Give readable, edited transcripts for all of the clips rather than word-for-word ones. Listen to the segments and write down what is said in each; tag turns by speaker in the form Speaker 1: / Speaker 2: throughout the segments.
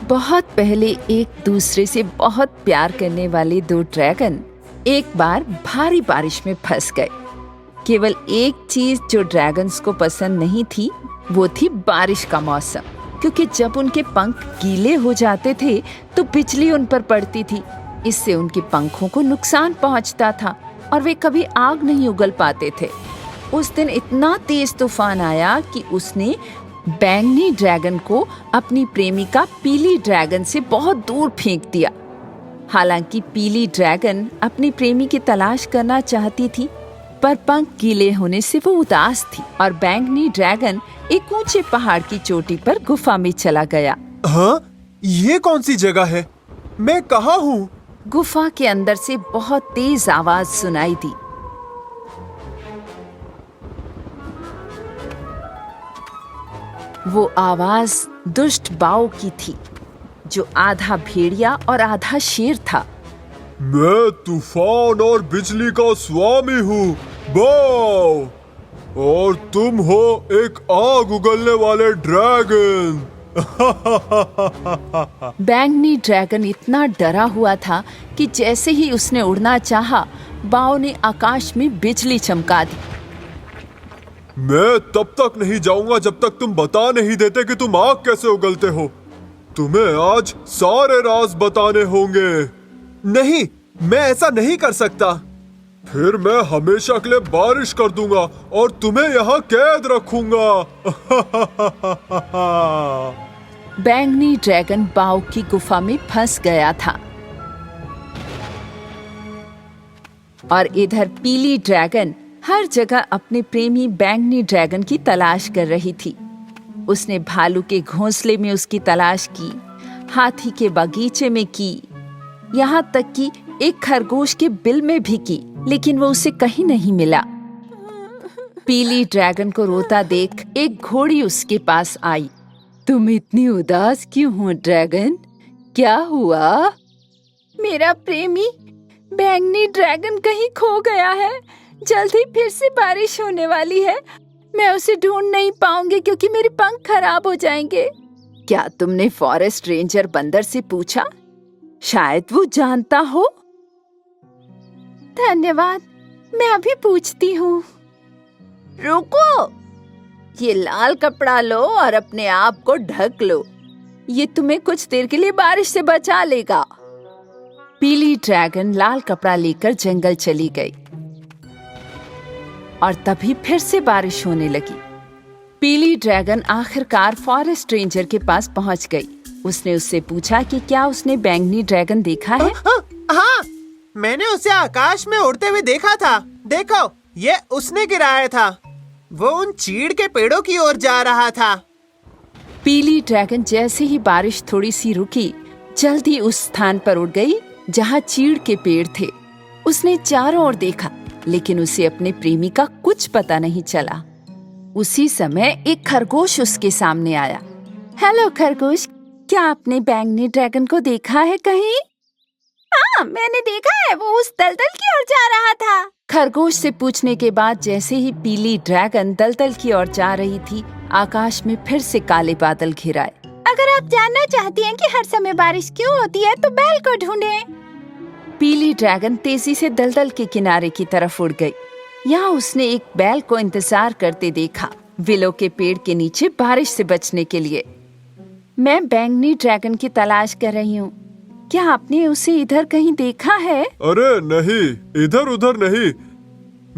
Speaker 1: बहुत पहले एक दूसरे से बहुत प्यार करने वाले दो ड्रैगन एक बार भारी बारिश में फंस गए। केवल एक चीज जो ड्रैगन्स को पसंद नहीं थी वो थी बारिश का मौसम, क्योंकि जब उनके पंख गीले हो जाते थे तो बिजली उन पर पड़ती थी। इससे उनके पंखों को नुकसान पहुंचता था और वे कभी आग नहीं उगल पाते थे। उस दिन इतना तेज तूफान आया कि उसने बैंगनी ड्रैगन को अपनी प्रेमिका पीली ड्रैगन से बहुत दूर फेंक दिया। हालांकि पीली ड्रैगन अपनी प्रेमी की तलाश करना चाहती थी, पर पंख गीले होने से वो उदास थी और बैंगनी ड्रैगन एक ऊंचे पहाड़ की चोटी पर गुफा में चला गया।
Speaker 2: हाँ, ये कौन सी जगह है? मैं कहाँ हूँ?
Speaker 1: गुफा के अंदर से बहुत तेज आवाज सुनाई दी। वो आवाज दुष्ट बाओ की थी, जो आधा भेड़िया और आधा शेर था।
Speaker 2: मैं तूफान और बिजली का स्वामी हूँ, बाओ, और तुम हो एक आग उगलने वाले ड्रैगन।
Speaker 1: बैंगनी ड्रैगन इतना डरा हुआ था कि जैसे ही उसने उड़ना चाहा, बाओ ने आकाश में बिजली चमका दी।
Speaker 2: मैं तब तक नहीं जाऊंगा जब तक तुम बता नहीं देते कि तुम आग कैसे उगलते हो। तुम्हें आज सारे राज बताने होंगे। नहीं, मैं ऐसा नहीं कर सकता। फिर मैं हमेशा के लिए बारिश कर दूंगा और तुम्हें यहाँ कैद रखूंगा।
Speaker 1: बैंगनी ड्रैगन बाओ की गुफा में फंस गया था और इधर पीली ड्रैगन हर जगह अपने प्रेमी बैंगनी ड्रैगन की तलाश कर रही थी। उसने भालू के घोंसले में उसकी तलाश की, हाथी के बगीचे में की, यहाँ तक कि एक खरगोश के बिल में भी की, लेकिन वो उसे कहीं नहीं मिला। पीली ड्रैगन को रोता देख एक घोड़ी उसके पास आई। तुम इतनी उदास क्यों हो ड्रैगन? क्या हुआ? मेरा प्रेमी बैंगनी ड्रैगन कहीं खो गया है। जल्दी फिर से बारिश होने वाली है। मैं उसे ढूंढ नहीं पाऊंगी क्योंकि मेरे पंख खराब हो जाएंगे। क्या तुमने फॉरेस्ट रेंजर बंदर से पूछा? शायद वो जानता हो। धन्यवाद, मैं अभी पूछती हूँ। रुको, ये लाल कपड़ा लो और अपने आप को ढक लो। ये तुम्हें कुछ देर के लिए बारिश से बचा लेगा। पीली ड्रैगन लाल कपड़ा लेकर जंगल चली गई और तभी फिर से बारिश होने लगी। पीली ड्रैगन आखिरकार फॉरेस्ट रेंजर के पास पहुंच गई। उसने उससे पूछा कि क्या उसने बैंगनी ड्रैगन देखा है।
Speaker 3: हाँ, मैंने उसे आकाश में उड़ते हुए देखा था। देखो, ये उसने गिराया था। वो उन चीड़ के पेड़ों की ओर जा रहा था।
Speaker 1: पीली ड्रैगन जैसे ही बारिश थोड़ी सी रुकी, जल्दी उस स्थान पर उड़ गई जहाँ चीड़ के पेड़ थे। उसने चारों ओर देखा, लेकिन उसे अपने प्रेमी का कुछ पता नहीं चला। उसी समय एक खरगोश उसके सामने आया। हेलो खरगोश, क्या आपने बैंगनी ड्रैगन को देखा है कहीं? हाँ, मैंने देखा है, वो उस दलदल की ओर जा रहा था। खरगोश से पूछने के बाद जैसे ही पीली ड्रैगन दलदल की ओर जा रही थी, आकाश में फिर से काले बादल घिर आए। अगर आप जानना चाहती हैं कि हर समय बारिश क्यों होती है तो बैल को ढूंढें। पीली ड्रैगन तेजी से दलदल के किनारे की तरफ उड़ गई। यहाँ उसने एक बैल को इंतजार करते देखा, विलो के पेड़ के नीचे बारिश से बचने के लिए। मैं बैंगनी ड्रैगन की तलाश कर रही हूँ। क्या आपने उसे इधर कहीं देखा है?
Speaker 2: अरे नहीं, इधर उधर नहीं।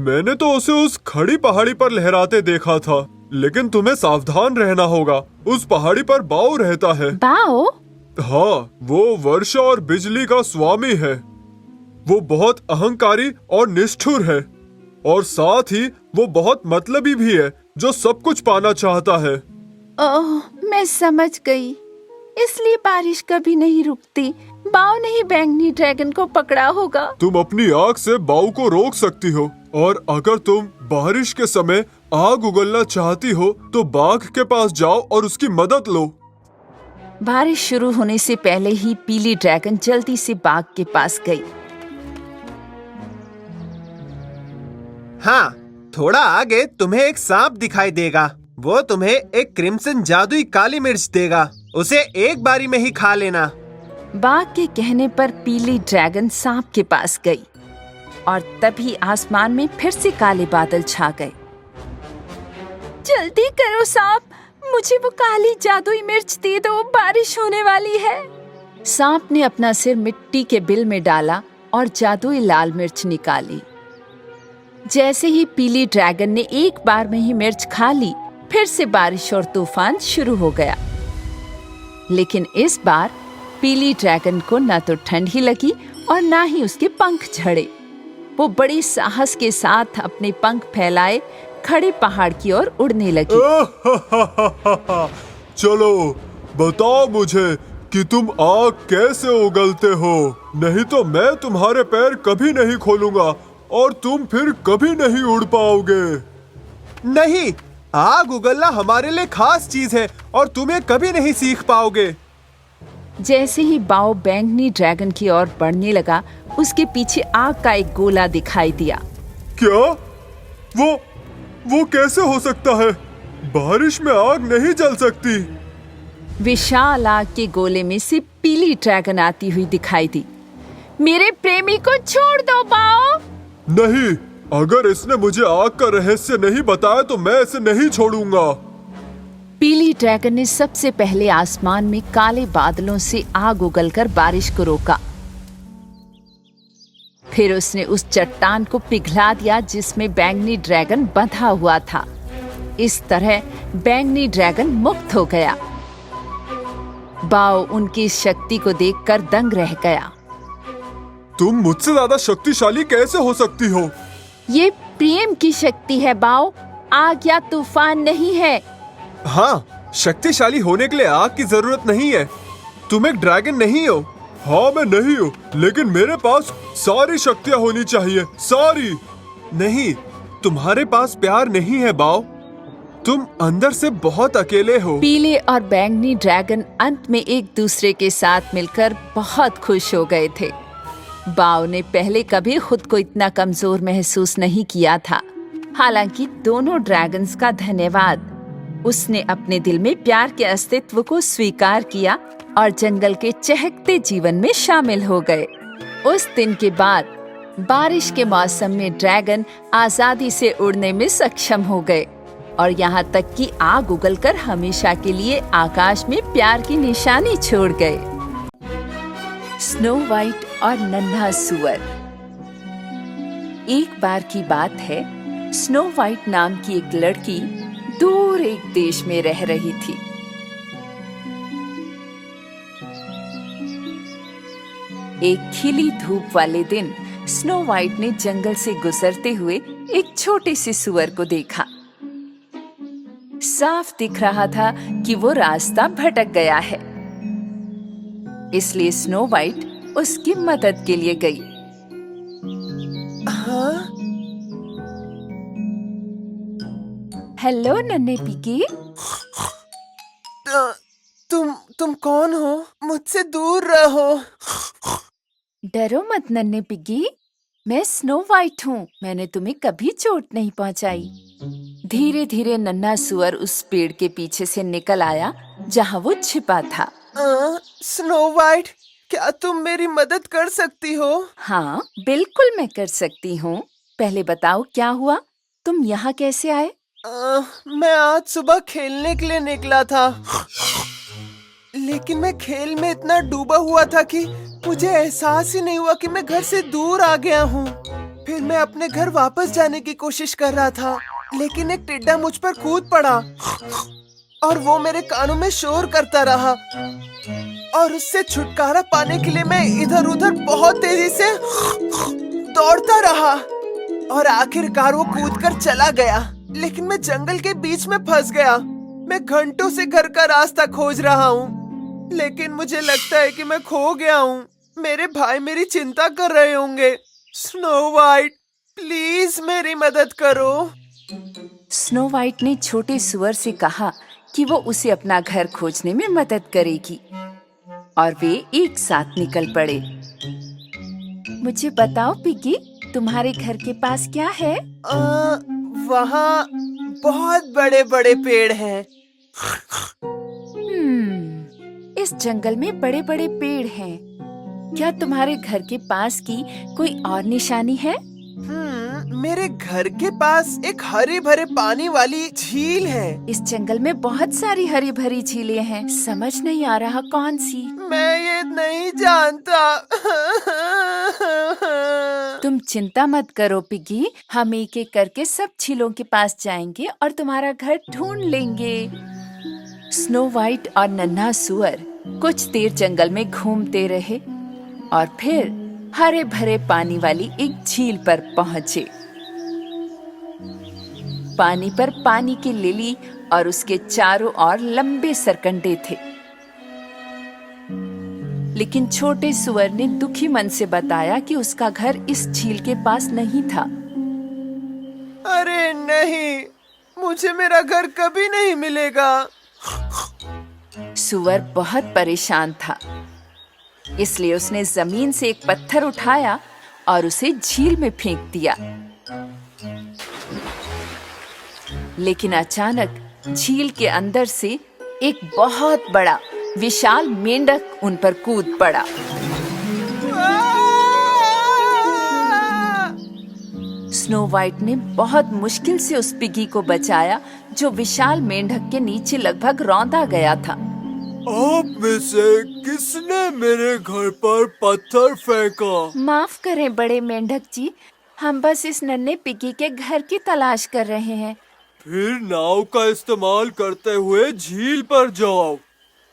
Speaker 2: मैंने तो उसे उस खड़ी पहाड़ी पर लहराते देखा था, लेकिन तुम्हें सावधान रहना होगा। उस पहाड़ी पर बाओ रहता है।
Speaker 1: बाओ?
Speaker 2: हाँ, वो वर्षा और बिजली का स्वामी है। वो बहुत अहंकारी और निष्ठुर है, और साथ ही वो बहुत मतलबी भी है, जो सब कुछ पाना चाहता है।
Speaker 1: ओह, मैं समझ गई। इसलिए बारिश कभी नहीं रुकती। बाओ ने ही बैंगनी ड्रैगन को पकड़ा होगा।
Speaker 2: तुम अपनी आग से बाओ को रोक सकती हो, और अगर तुम बारिश के समय आग उगलना चाहती हो तो बाघ के पास जाओ और उसकी मदद लो।
Speaker 1: बारिश शुरू होने से पहले ही पीली ड्रैगन जल्दी से बाघ के पास गई।
Speaker 3: हाँ, थोड़ा आगे तुम्हें एक सांप दिखाई देगा। वो तुम्हें एक क्रिम्सन जादुई काली मिर्च देगा। उसे एक बारी में ही खा लेना।
Speaker 1: बाघ के कहने पर पीली ड्रैगन सांप के पास गई और तभी आसमान में फिर से काले बादल छा गए। जल्दी करो सांप, मुझे वो काली जादुई मिर्च दे दो, बारिश होने वाली है। सांप ने अपना सिर मिट्टी के बिल में डाला और जादुई लाल मिर्च निकाली। जैसे ही पीली ड्रैगन ने एक बार में ही मिर्च खा ली, फिर से बारिश और तूफान शुरू हो गया। लेकिन इस बार पीली ड्रैगन को न तो ठंड ही लगी और ना ही उसके पंख झड़े। वो बड़ी साहस के साथ अपने पंख फैलाए खड़े पहाड़ की ओर उड़ने लगी।
Speaker 2: चलो बताओ मुझे कि तुम आग कैसे उगलते हो, नहीं तो मैं तुम्हारे पैर कभी नहीं खोलूंगा और तुम फिर कभी नहीं उड़ पाओगे।
Speaker 3: नहीं, आग उगलना हमारे लिए खास चीज है और तुम्हें कभी नहीं सीख पाओगे।
Speaker 1: जैसे ही बाओ बैंगनी ड्रैगन की ओर बढ़ने लगा, उसके पीछे आग का एक गोला दिखाई दिया।
Speaker 2: क्या? वो कैसे हो सकता है? बारिश में आग नहीं जल सकती।
Speaker 1: विशाल आग के गोले में से पीली ड्रैगन आती हुई दिखाई दी। मेरे प्रेमी को छोड़ दो बाओ।
Speaker 2: नहीं, अगर इसने मुझे आग का रहस्य नहीं बताया तो मैं इसे नहीं छोड़ूंगा।
Speaker 1: पीली ड्रैगन ने सबसे पहले आसमान में काले बादलों से आग उगलकर बारिश को रोका। फिर उसने उस चट्टान को पिघला दिया जिसमें बैंगनी ड्रैगन बंधा हुआ था। इस तरह बैंगनी ड्रैगन मुक्त हो गया। बाओ उनकी इस शक्ति को देखकर दंग रह गया।
Speaker 2: तुम मुझसे ज्यादा शक्तिशाली कैसे हो सकती हो?
Speaker 1: ये प्रेम की शक्ति है बाओ, आग या तूफान नहीं है।
Speaker 3: हाँ, शक्तिशाली होने के लिए आग की जरूरत नहीं है। तुम एक ड्रैगन नहीं हो।
Speaker 2: हाँ, मैं नहीं हूँ, लेकिन मेरे पास सारी शक्तियाँ होनी चाहिए, सारी।
Speaker 3: नहीं, तुम्हारे पास प्यार नहीं है बाओ, तुम अंदर से बहुत अकेले हो।
Speaker 1: पीले और बैंगनी ड्रैगन अंत में एक दूसरे के साथ मिलकर बहुत खुश हो गए थे। बाओ ने पहले कभी खुद को इतना कमजोर महसूस नहीं किया था। हालांकि दोनों ड्रैगन्स का धन्यवाद। उसने अपने दिल में प्यार के अस्तित्व को स्वीकार किया और जंगल के चहकते जीवन में शामिल हो गए। उस दिन के बाद बारिश के मौसम में ड्रैगन आजादी से उड़ने में सक्षम हो गए और यहाँ तक कि आग उगलकर हमेशा के लिए आकाश में प्यार की निशानी छोड़ गए। स्नो वाइट और नन्हा सुअर। एक बार की बात है, स्नो वाइट नाम की एक लड़की दूर एक देश में रह रही थी। एक खिली धूप वाले दिन स्नो वाइट ने जंगल से गुजरते हुए एक छोटे से सुअर को देखा। साफ दिख रहा था कि वो रास्ता भटक गया है, इसलिए स्नो वाइट उसकी मदद के लिए गई।
Speaker 3: हाँ?
Speaker 1: हेलो नन्हे पिगी।
Speaker 3: तुम कौन हो? मुझसे दूर रहो।
Speaker 1: डरो मत नन्हे पिगी, मैं स्नो वाइट हूँ। मैंने तुम्हें कभी चोट नहीं पहुँचाई। धीरे धीरे नन्हा सुअर उस पेड़ के पीछे से निकल आया जहाँ वो छिपा था।
Speaker 3: स्नो वाइट, क्या तुम मेरी मदद कर सकती हो?
Speaker 1: हाँ, बिल्कुल मैं कर सकती हूँ। पहले बताओ क्या हुआ, तुम यहाँ कैसे आए?
Speaker 3: मैं आज सुबह खेलने के लिए निकला था, लेकिन मैं खेल में इतना डूबा हुआ था कि मुझे एहसास ही नहीं हुआ कि मैं घर से दूर आ गया हूँ। फिर मैं अपने घर वापस जाने की कोशिश कर रहा था, लेकिन एक टिड्डा मुझ पर कूद पड़ा और वो मेरे कानों में शोर करता रहा और उससे छुटकारा पाने के लिए मैं इधर उधर बहुत तेजी से दौड़ता रहा और आखिरकार वो कूदकर चला गया। लेकिन मैं जंगल के बीच में फंस गया। मैं घंटों से घर का रास्ता खोज रहा हूँ, लेकिन मुझे लगता है कि मैं खो गया हूँ। मेरे भाई मेरी चिंता कर रहे होंगे। स्नो वाइट, प्लीज मेरी मदद करो।
Speaker 1: स्नो वाइट ने छोटे सुअर से कहा कि वो उसे अपना घर खोजने में मदद करेगी और वे एक साथ निकल पड़े। मुझे बताओ पिगी, तुम्हारे घर के पास क्या है?
Speaker 3: वहाँ बहुत बड़े बड़े पेड़ हैं।
Speaker 1: इस जंगल में बड़े बड़े पेड़ हैं। क्या तुम्हारे घर के पास की कोई और निशानी है?
Speaker 3: मेरे घर के पास एक हरे भरे पानी वाली झील है।
Speaker 1: इस जंगल में बहुत सारी हरी भरी झीलें हैं, समझ नहीं आ रहा कौन सी।
Speaker 3: मैं ये नहीं जानता।
Speaker 1: तुम चिंता मत करो पिगी, हम एक एक करके सब झीलों के पास जाएंगे और तुम्हारा घर ढूंढ लेंगे। स्नो वाइट और नन्हा सुअर कुछ देर जंगल में घूमते रहे और फिर हरे भरे पानी वाली एक झील पर पहुंचे। पानी पर पानी की लिली और उसके चारों ओर लंबे सरकंडे थे। लेकिन छोटे सुअर ने दुखी मन से बताया कि उसका घर इस झील के पास नहीं था।
Speaker 3: अरे नहीं, मुझे मेरा घर कभी नहीं मिलेगा।
Speaker 1: सुअर बहुत परेशान था, इसलिए उसने जमीन से एक पत्थर उठाया और उसे झील में फेंक दिया। लेकिन अचानक झील के अंदर से एक बहुत बड़ा विशाल मेंढक उन पर कूद पड़ा। स्नो वाइट ने बहुत मुश्किल से उस पिगी को बचाया, जो विशाल मेंढक के नीचे लगभग रौंदा गया था।
Speaker 2: आप में से किसने मेरे घर पर पत्थर फेंका?
Speaker 1: माफ करें बड़े मेंढक जी, हम बस इस नन्हे पिगी के घर की तलाश कर रहे हैं।
Speaker 2: फिर नाव का इस्तेमाल करते हुए झील पर जाओ।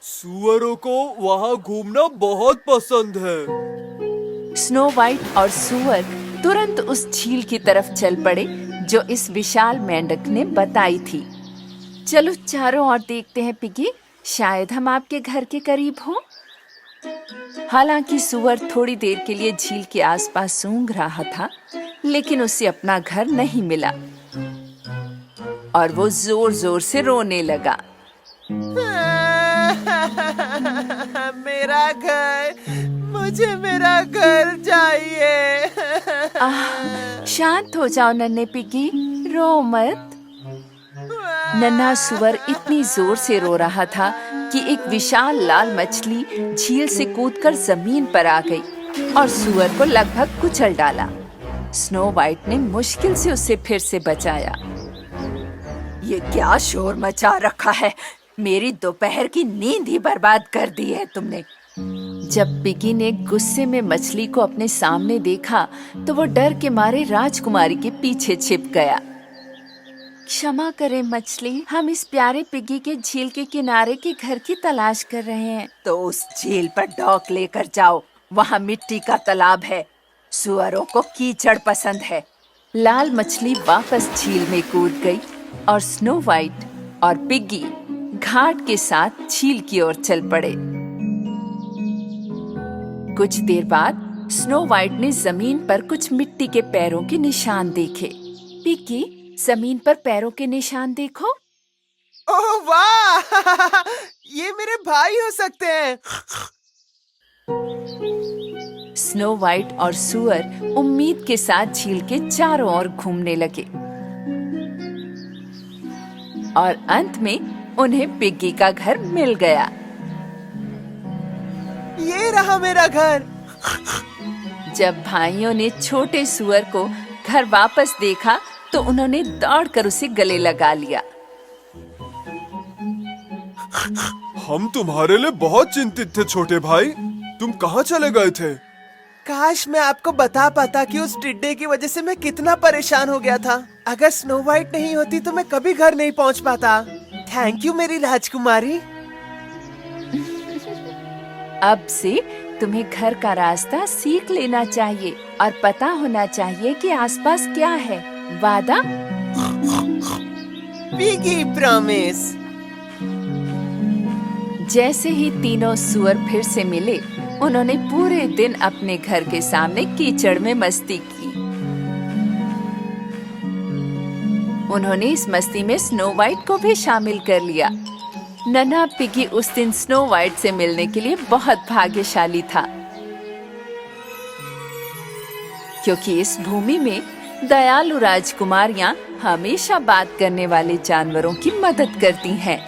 Speaker 2: सुअरों को वहाँ घूमना बहुत पसंद है।
Speaker 1: स्नो वाइट और सुअर तुरंत उस झील की तरफ चल पड़े जो इस विशाल मेंढक ने बताई थी। चलो चारों ओर देखते हैं पिगी, शायद हम आपके घर के करीब हो। हालांकि सुअर थोड़ी देर के लिए झील के आसपास सूंघ रहा था, लेकिन उसे अपना घर नहीं मिला और वो जोर जोर से रोने लगा।
Speaker 3: मेरा घर, मुझे मेरा घर चाहिए।
Speaker 1: शांत हो जाओ नन्हे पिगी, रो मत। नन्हा सुअर इतनी जोर से रो रहा था कि एक विशाल लाल मछली झील से कूदकर जमीन पर आ गई और सुअर को लगभग कुचल डाला। स्नो वाइट ने मुश्किल से उसे फिर से बचाया। ये क्या शोर मचा रखा है? मेरी दोपहर की नींद ही बर्बाद कर दी है तुमने। जब पिगी ने गुस्से में मछली को अपने सामने देखा तो वो डर के मारे राजकुमारी के पीछे छिप गया। क्षमा करें मछली, हम इस प्यारे पिगी के झील के किनारे के घर की तलाश कर रहे हैं। तो उस झील पर डॉक लेकर जाओ, वहाँ मिट्टी का तालाब है। सुअरों को कीचड़ पसंद है। लाल मछली वापस झील में कूद गई और स्नो वाइट और पिगी घाट के साथ झील की ओर चल पड़े। कुछ देर बाद स्नो वाइट ने जमीन पर कुछ मिट्टी के पैरों के निशान देखे। पिगी, जमीन पर पैरों के निशान देखो।
Speaker 3: ओह वाह! ये मेरे भाई हो सकते हैं।
Speaker 1: स्नो वाइट और सुअर उम्मीद के साथ झील के चारों ओर घूमने लगे और अंत में उन्हें पिगी का घर मिल गया।
Speaker 3: ये रहा मेरा घर।
Speaker 1: जब भाइयों ने छोटे सुअर को घर वापस देखा तो उन्होंने दौड़कर उसे गले लगा लिया।
Speaker 2: हम तुम्हारे लिए बहुत चिंतित थे छोटे भाई, तुम कहाँ चले गए थे?
Speaker 3: काश मैं आपको बता पाता कि उस टिड्डे की वजह से मैं कितना परेशान हो गया था। अगर स्नो वाइट नहीं होती तो मैं कभी घर नहीं पहुंच पाता। थैंक यू मेरी राजकुमारी।
Speaker 1: अब से तुम्हें घर का रास्ता सीख लेना चाहिए और पता होना चाहिए कि आसपास क्या है। वादा?
Speaker 3: Piggy promise.
Speaker 1: जैसे ही तीनों सुअर फिर से मिले, उन्होंने पूरे दिन अपने घर के सामने कीचड़ में मस्ती की। उन्होंने इस मस्ती में स्नो वाइट को भी शामिल कर लिया। नन्हा पिगी उस दिन स्नो वाइट से मिलने के लिए बहुत भाग्यशाली था, क्योंकि इस भूमि में दयालु राजकुमारियां हमेशा बात करने वाले जानवरों की मदद करती हैं।